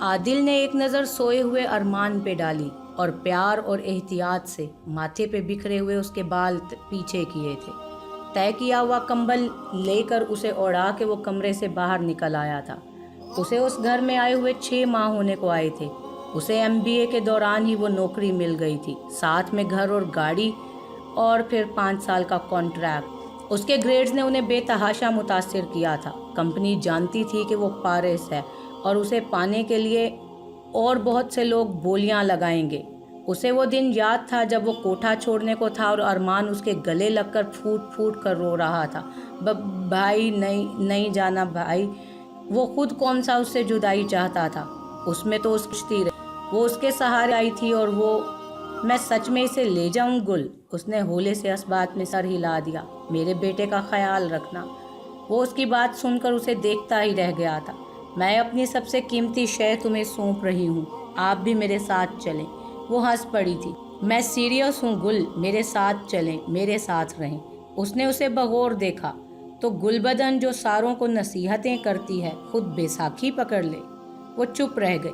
عادل نے ایک نظر سوئے ہوئے ارمان پہ ڈالی اور پیار اور احتیاط سے ماتھے پہ بکھرے ہوئے اس کے بال پیچھے کیے تھے۔ طے کیا ہوا کمبل لے کر اسے اوڑھا کے وہ کمرے سے باہر نکل آیا تھا۔ اسے اس گھر میں آئے ہوئے 6 ماہ ہونے کو آئے تھے۔ اسے MBA کے دوران ہی وہ نوکری مل گئی تھی، ساتھ میں گھر اور گاڑی، اور پھر 5 سال کا کانٹریکٹ۔ اس کے گریڈز نے انہیں بے تحاشا متاثر کیا تھا۔ کمپنی جانتی تھی کہ وہ پارس ہے اور اسے پانے کے لیے اور بہت سے لوگ بولیاں لگائیں گے۔ اسے وہ دن یاد تھا جب وہ کوٹھا چھوڑنے کو تھا اور ارمان اس کے گلے لگ کر پھوٹ پھوٹ کر رو رہا تھا، بھائی نہیں جانا بھائی۔ وہ خود کون سا اس سے جدائی چاہتا تھا، اس میں تو اس کشتی رہی، وہ اس کے سہارے آئی تھی، اور وہ میں سچ میں اسے لے جاؤں گل؟ اس نے ہولے سے اس بات میں سر ہلا دیا۔ میرے بیٹے کا خیال رکھنا۔ وہ اس کی بات سن کر اسے دیکھتا ہی رہ گیا تھا۔ میں اپنی سب سے قیمتی شے تمہیں سونپ رہی ہوں، آپ بھی میرے ساتھ چلیں۔ وہ ہنس پڑی تھی۔ میں سیریس ہوں گل، میرے ساتھ چلیں، میرے ساتھ رہیں۔ اس نے اسے بغور دیکھا تو گل بدن جو ساروں کو نصیحتیں کرتی ہے خود بیساکھی پکڑ لے۔ وہ چپ رہ گئے۔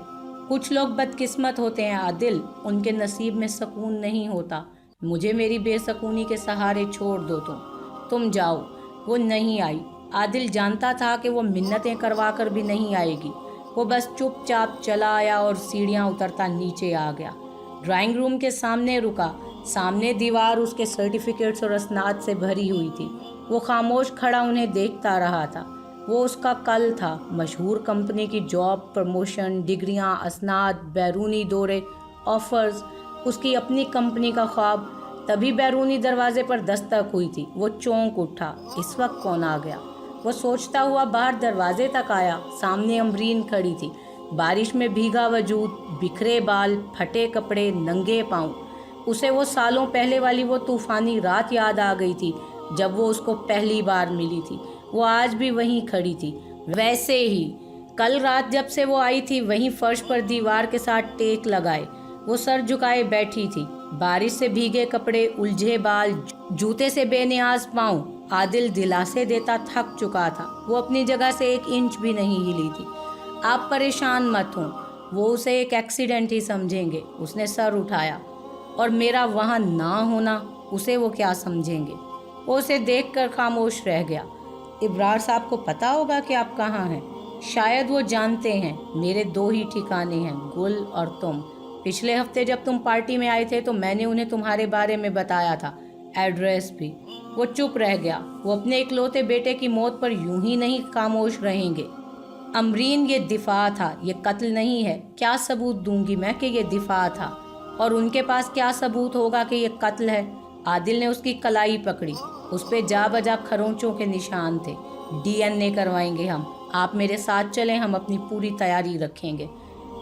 کچھ لوگ بدقسمت ہوتے ہیں عادل، ان کے نصیب میں سکون نہیں ہوتا۔ مجھے میری بے سکونی کے سہارے چھوڑ دو، تم جاؤ۔ وہ نہیں آئی۔ عادل جانتا تھا کہ وہ منتیں کروا کر بھی نہیں آئے گی۔ وہ بس چپ چاپ چلا آیا اور سیڑھیاں اترتا نیچے آ گیا۔ ڈرائنگ روم کے سامنے رکا۔ سامنے دیوار اس کے سرٹیفکیٹس اور اسناد سے بھری ہوئی تھی۔ وہ خاموش کھڑا انہیں دیکھتا رہا تھا۔ وہ اس کا کل تھا، مشہور کمپنی کی جاب، پروموشن، ڈگریاں، اسناد، بیرونی دورے، آفرز، اس کی اپنی کمپنی کا خواب۔ تبھی بیرونی دروازے پر دستک ہوئی تھی۔ وہ چونک اٹھا، اس وقت کون آ گیا؟ وہ سوچتا ہوا باہر دروازے تک آیا۔ سامنے امرین کھڑی تھی، بارش میں بھیگا وجود، بکھرے بال، پھٹے کپڑے، ننگے پاؤں۔ اسے وہ سالوں پہلے والی وہ طوفانی رات یاد آ گئی تھی جب وہ اس کو پہلی بار ملی تھی۔ وہ آج بھی وہیں کھڑی تھی، ویسے ہی کل رات جب سے وہ آئی تھی، وہیں فرش پر دیوار کے ساتھ ٹیک لگائے وہ سر جھکائے بیٹھی تھی۔ بارش سے بھیگے کپڑے، الجھے بال، جوتے سے بے نیاز پاؤں۔ عادل دلاسے دیتا تھک چکا تھا۔ وہ اپنی جگہ سے 1 انچ بھی نہیں ہلی تھی۔ آپ پریشان مت ہوں، وہ اسے ایک ایکسیڈنٹ ہی سمجھیں گے۔ اس نے سر اٹھایا۔ اور میرا وہاں نہ ہونا، اسے وہ کیا سمجھیں گے؟ وہ اسے دیکھ کر خاموش رہ گیا۔ ابرار صاحب کو پتا ہوگا کہ آپ کہاں ہیں؟ شاید وہ جانتے ہیں۔ میرے 2 ہی ٹھکانے ہیں، گل اور تم۔ پچھلے ہفتے جب تم پارٹی میں آئے تھے تو میں نے انہیں تمہارے بارے میں بتایا تھا، ایڈریس بھی۔ وہ چپ رہ گیا۔ وہ اپنے اکلوتے بیٹے کی موت پر یوں ہی نہیں خاموش رہیں گے۔ امرین، یہ دفاع تھا، یہ قتل نہیں ہے۔ کیا ثبوت دوں گی میں کہ یہ دفاع تھا؟ اور ان کے پاس کیا ثبوت ہوگا کہ یہ قتل ہے؟ عادل نے اس کی کلائی پکڑی۔ اس پہ جا بجا کھرونچوں کے نشان تھے۔ DNA کروائیں گے ہم، آپ میرے ساتھ چلیں، ہم اپنی پوری تیاری رکھیں گے۔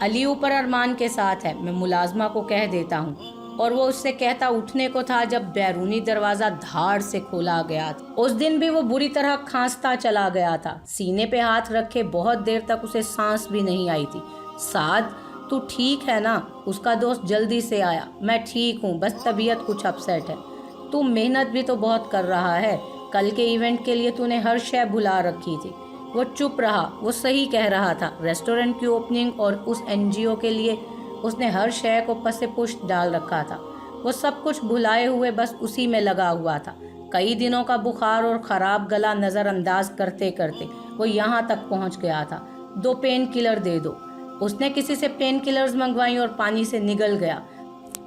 علی اوپر ارمان کے ساتھ ہے، میں ملازمہ کو کہہ دیتا ہوں۔ اور وہ اس سے کہتا اٹھنے کو تھا جب بیرونی دروازہ دھاڑ سے کھولا گیا تھا۔ اس دن بھی وہ بری طرح کھانستا چلا گیا تھا۔ سینے پہ ہاتھ رکھے بہت دیر تک اسے سانس بھی نہیں آئی تھی۔ سعد، تو ٹھیک ہے نا؟ اس کا دوست جلدی سے آیا۔ میں ٹھیک ہوں، بس طبیعت کچھ اپسیٹ ہے۔ تو محنت بھی تو بہت کر رہا ہے، کل کے ایونٹ کے لیے تو نے ہر شے بھلا رکھی تھی۔ وہ چپ رہا۔ وہ صحیح کہہ رہا تھا۔ ریسٹورنٹ کی اوپننگ اور اس NGO کے لیے اس نے ہر شے کو پس پشت ڈال رکھا تھا۔ وہ سب کچھ بھلائے ہوئے بس اسی میں لگا ہوا تھا۔ کئی دنوں کا بخار اور خراب گلا نظر انداز کرتے کرتے وہ یہاں تک پہنچ گیا تھا۔ 2 پین کلر دے دو۔ اس نے کسی سے پین کلرز منگوائیں اور پانی سے نگل گیا۔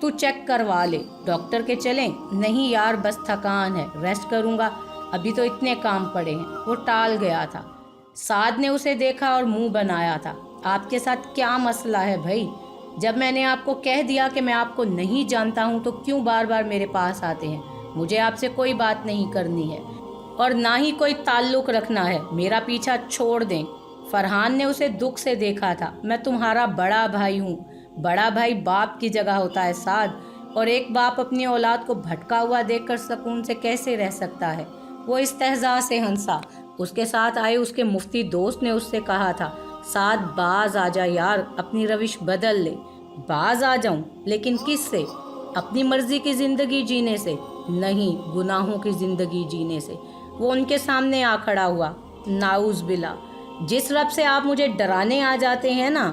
تو چیک کروا لے، ڈاکٹر کے چلیں؟ نہیں یار، بس تھکان ہے، ریسٹ کروں گا، ابھی تو اتنے کام پڑے ہیں۔ وہ ٹال گیا تھا۔ سعد نے اسے دیکھا اور منہ بنایا تھا۔ آپ کے ساتھ کیا مسئلہ ہے بھائی؟ جب میں نے آپ کو کہہ دیا کہ میں آپ کو نہیں جانتا ہوں تو کیوں بار بار میرے پاس آتے ہیں؟ مجھے آپ سے کوئی بات نہیں کرنی ہے اور نہ ہی کوئی تعلق رکھنا ہے۔ میرا پیچھا چھوڑ دیں۔ فرحان نے اسے دکھ سے دیکھا تھا۔ میں تمہارا بڑا بھائی ہوں۔ بڑا بھائی باپ کی جگہ ہوتا ہے سعد، اور ایک باپ اپنی اولاد کو بھٹکا ہوا دیکھ کر سکون سے کیسے رہ سکتا ہے؟ وہ استہزاء سے ہنسا۔ اس کے ساتھ آئے اس کے مفتی دوست نے اس سے کہا تھا، سعد باز آ جا یار، اپنی روش بدل لے۔ باز آ جاؤں؟ لیکن کس سے؟ اپنی مرضی کی زندگی جینے سے؟ نہیں، گناہوں کی زندگی جینے سے۔ وہ ان کے سامنے آ کھڑا ہوا۔ نعوذ باللہ، جس رب سے آپ مجھے ڈرانے آ جاتے ہیں نا،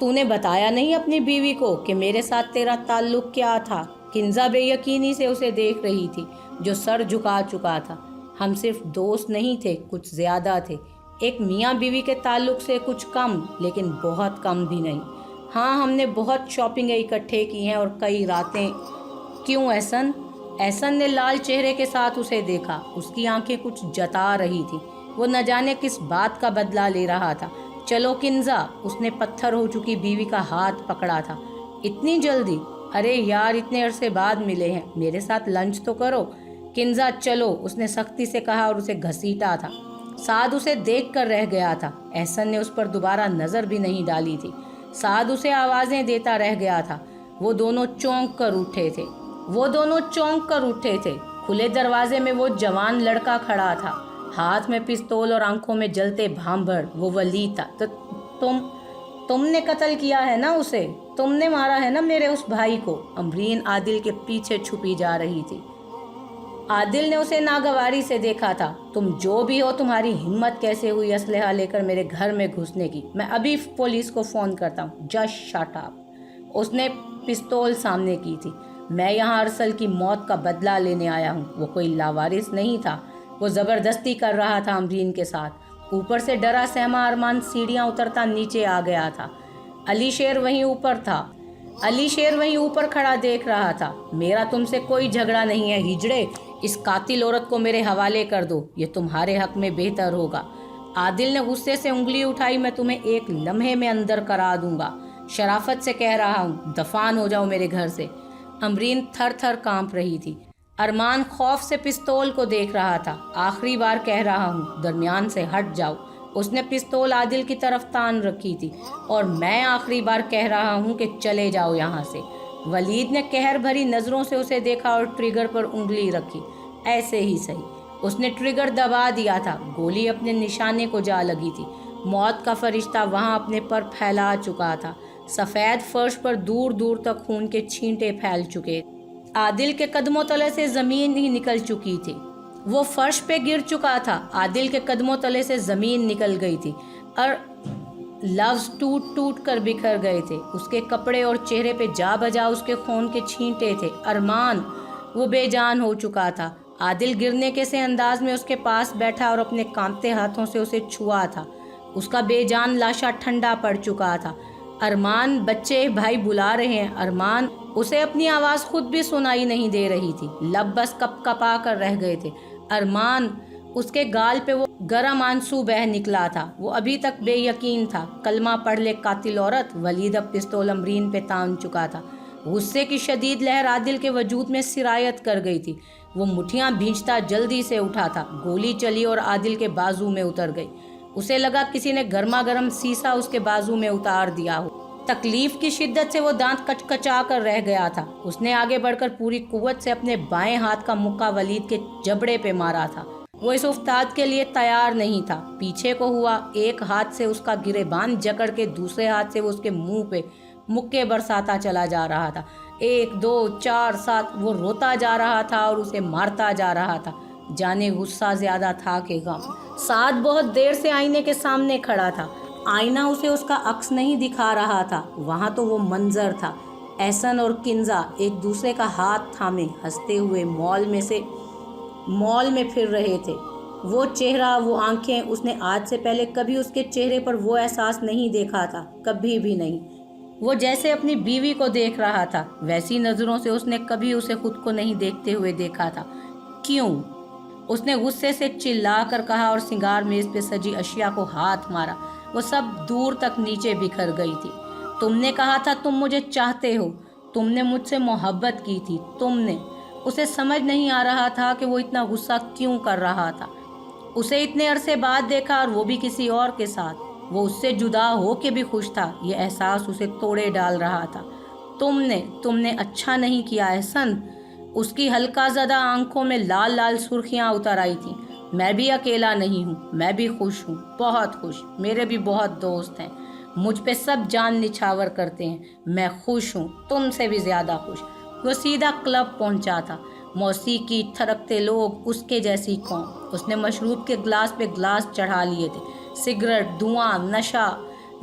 تو نے بتایا نہیں اپنی بیوی کو کہ میرے ساتھ تیرا تعلق کیا تھا؟ کنزا بے یقینی سے اسے دیکھ رہی تھی جو سر جھکا چکا تھا۔ ہم صرف دوست نہیں تھے، کچھ زیادہ تھے، ایک میاں بیوی کے تعلق سے کچھ کم، لیکن بہت کم بھی نہیں۔ ہاں، ہم نے بہت شاپنگیں اکٹھے کی ہیں اور کئی راتیں۔ کیوں احسن؟ احسن نے لال چہرے کے ساتھ اسے دیکھا۔ اس کی آنکھیں کچھ جتا رہی تھی، وہ نہ جانے کس بات کا بدلہ لے رہا تھا۔ چلو کنزا، اس نے پتھر ہو چکی بیوی کا ہاتھ پکڑا تھا۔ اتنی جلدی؟ ارے یار، اتنے عرصے بعد ملے ہیں، میرے ساتھ لنچ تو کرو۔ کنزا چلو، اس نے سختی سے کہا اور اسے گھسیٹا تھا۔ سعد اسے دیکھ کر رہ گیا تھا۔ احسن نے اس پر دوبارہ نظر بھی نہیں ڈالی تھی۔ سعد اسے آوازیں دیتا رہ گیا تھا۔ وہ دونوں چونک کر اٹھے تھے۔ کھلے دروازے میں وہ جوان لڑکا کھڑا تھا، ہاتھ میں پستول اور آنکھوں میں جلتے بھانبھڑ۔ وہ ولید تھا۔ تم نے قتل کیا ہے نا اسے؟ تم نے مارا ہے نا میرے اس بھائی کو؟ امرین عادل کے پیچھے چھپی جا رہی تھی۔ عادل نے اسے ناگواری سے دیکھا تھا۔ تم جو بھی ہو، تمہاری ہمت کیسے ہوئی اسلحہ لے کر میرے گھر میں گھسنے کی؟ میں ابھی پولیس کو فون کرتا ہوں۔ Just shut up. اس نے پستول سامنے کی تھی۔ میں یہاں ارسل کی موت کا بدلہ لینے آیا ہوں۔ وہ کوئی لاوارث نہیں تھا، وہ زبردستی کر رہا تھا امرین کے ساتھ۔ اوپر سے ڈرا سہما ارمان سیڑھیاں اترتا نیچے آ گیا تھا۔ علی شیر وہیں اوپر کھڑا دیکھ رہا تھا۔ میرا تم سے کوئی جھگڑا نہیں ہے ہجڑے، اس قاتل عورت کو میرے حوالے کر دو، یہ تمہارے حق میں بہتر ہوگا۔ عادل نے غصے سے انگلی اٹھائی۔ میں تمہیں ایک لمحے میں اندر کرا دوں گا، شرافت سے کہہ رہا ہوں، دفان ہو جاؤ میرے گھر سے۔ امرین تھر تھر کانپ رہی تھی۔ ارمان خوف سے پستول کو دیکھ رہا تھا۔ آخری بار کہہ رہا ہوں، درمیان سے ہٹ جاؤ۔ اس نے پستول عادل کی طرف تان رکھی تھی۔ اور میں آخری بار کہہ رہا ہوں کہ چلے جاؤ یہاں سے۔ ولید نے قہر بھری نظروں سے اسے دیکھا اور ٹریگر پر انگلی رکھی۔ ایسے ہی صحیح۔ اس نے ٹریگر دبا دیا تھا۔ گولی اپنے نشانے کو جا لگی تھی۔ موت کا فرشتہ وہاں اپنے پر پھیلا چکا تھا۔ سفید فرش پر دور دور تک خون کے چھینٹے پھیل چکے۔ عادل کے قدموں تلے سے زمین ہی نکل چکی تھی۔ وہ فرش پہ گر چکا تھا۔ عادل کے قدموں تلے سے زمین نکل گئی تھی اور لفظ ٹوٹ ٹوٹ کر بکھر گئے تھے۔ اس کے کپڑے اور چہرے پہ جا بجا اس کے خون کے چھینٹے تھے۔ ارمان، وہ بے جان ہو چکا تھا۔ عادل گرنے کے سے انداز میں اس کے پاس بیٹھا اور اپنے کانپتے ہاتھوں سے اسے چھوا تھا۔ اس کا بے جان لاشا ٹھنڈا پڑ چکا تھا۔ ارمان، بچے بھائی بلا رہے ہیں۔ ارمان، اسے اپنی آواز خود بھی سنائی نہیں دے رہی تھی۔ لب بس کپ کپا کر رہ گئے تھے۔ ارمان، اس کے گال پہ وہ گرم آنسو بہہ نکلا تھا۔ وہ ابھی تک بے یقین تھا۔ کلمہ پڑھ لے قاتل عورت۔ ولید اب پستول امرین پہ تان چکا تھا۔ غصے کی شدید لہر عادل کے وجود میں سرایت کر گئی تھی۔ وہ مٹھیاں بھینچتا جلدی سے اٹھا تھا۔ گولی چلی اور عادل کے بازو میں اتر گئی۔ اسے لگا کسی نے گرما گرم سیسا اس کے بازو میں اتار دیا ہو۔ تکلیف کی شدت سے وہ دانت کچکچا کر رہ گیا تھا۔ اس نے آگے بڑھ کر پوری قوت سے اپنے بائیں ہاتھ کا مکہ ولید کے جبڑے پہ مارا تھا۔ وہ اس افتاد کے لیے تیار نہیں تھا۔ پیچھے کو ہوا، ایک ہاتھ سے اس کا گریبان جکڑ کے دوسرے ہاتھ سے وہ اس کے منہ پہ مکے برساتا چلا جا رہا تھا۔ 1 2 4 7 وہ روتا جا رہا تھا اور اسے مارتا جا رہا تھا۔ جانے غصہ زیادہ تھا کہ غم۔ سعد بہت دیر سے آئینے کے سامنے کھڑا تھا۔ آئینہ اسے اس کا عکس نہیں دکھا رہا تھا، وہاں تو وہ منظر تھا۔ احسن اور کنزا ایک دوسرے کا ہاتھ تھامے ہنستے ہوئے مال میں پھر رہے تھے۔ وہ چہرہ، وہ آنکھیں، اس نے آج سے پہلے کبھی اس کے چہرے پر وہ احساس نہیں دیکھا تھا، کبھی بھی نہیں۔ وہ جیسے اپنی بیوی کو دیکھ رہا تھا، ویسی نظروں سے اس نے کبھی اسے خود کو نہیں دیکھتے ہوئے دیکھا تھا۔ کیوں؟ اس نے غصے سے چلا کر کہا اور سنگار میز پہ سجی اشیاء کو ہاتھ مارا۔ وہ سب دور تک نیچے بکھر گئی تھی۔ تم نے کہا تھا تم مجھے چاہتے ہو، تم نے مجھ سے محبت کی تھی، تم نے۔ اسے سمجھ نہیں آ رہا تھا کہ وہ اتنا غصہ کیوں کر رہا تھا۔ اسے اتنے عرصے بعد دیکھا اور وہ بھی کسی اور کے ساتھ۔ وہ اس سے جدا ہو کے بھی خوش تھا۔ یہ احساس اسے توڑے ڈال رہا تھا۔ تم نے اچھا نہیں کیا احسن۔ اس کی ہلکا زدہ آنکھوں میں لال لال سرخیاں اتر آئی تھیں۔ میں بھی اکیلا نہیں ہوں، میں بھی خوش ہوں، بہت خوش۔ میرے بھی بہت دوست ہیں، مجھ پہ سب جان نچھاور کرتے ہیں۔ میں خوش ہوں، تم سے بھی زیادہ خوش۔ وہ سیدھا کلب پہنچا تھا۔ موسیقی، تھرکتے لوگ، اس کے جیسی قوم۔ اس نے مشروب کے گلاس پہ گلاس چڑھا لیے تھے۔ سگریٹ، دھواں، نشہ،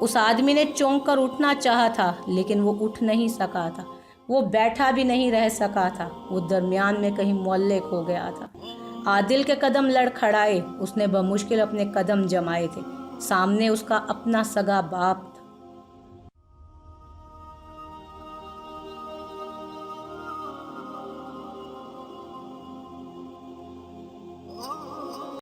اس آدمی نے چونک کر اٹھنا چاہا تھا لیکن وہ اٹھ نہیں سکا تھا، وہ بیٹھا بھی نہیں رہ سکا تھا، وہ درمیان میں کہیں معلق ہو گیا تھا۔ عادل کے قدم لڑکھڑائے، اس نے بمشکل اپنے قدم جمائے تھے۔ سامنے اس کا اپنا سگا باپ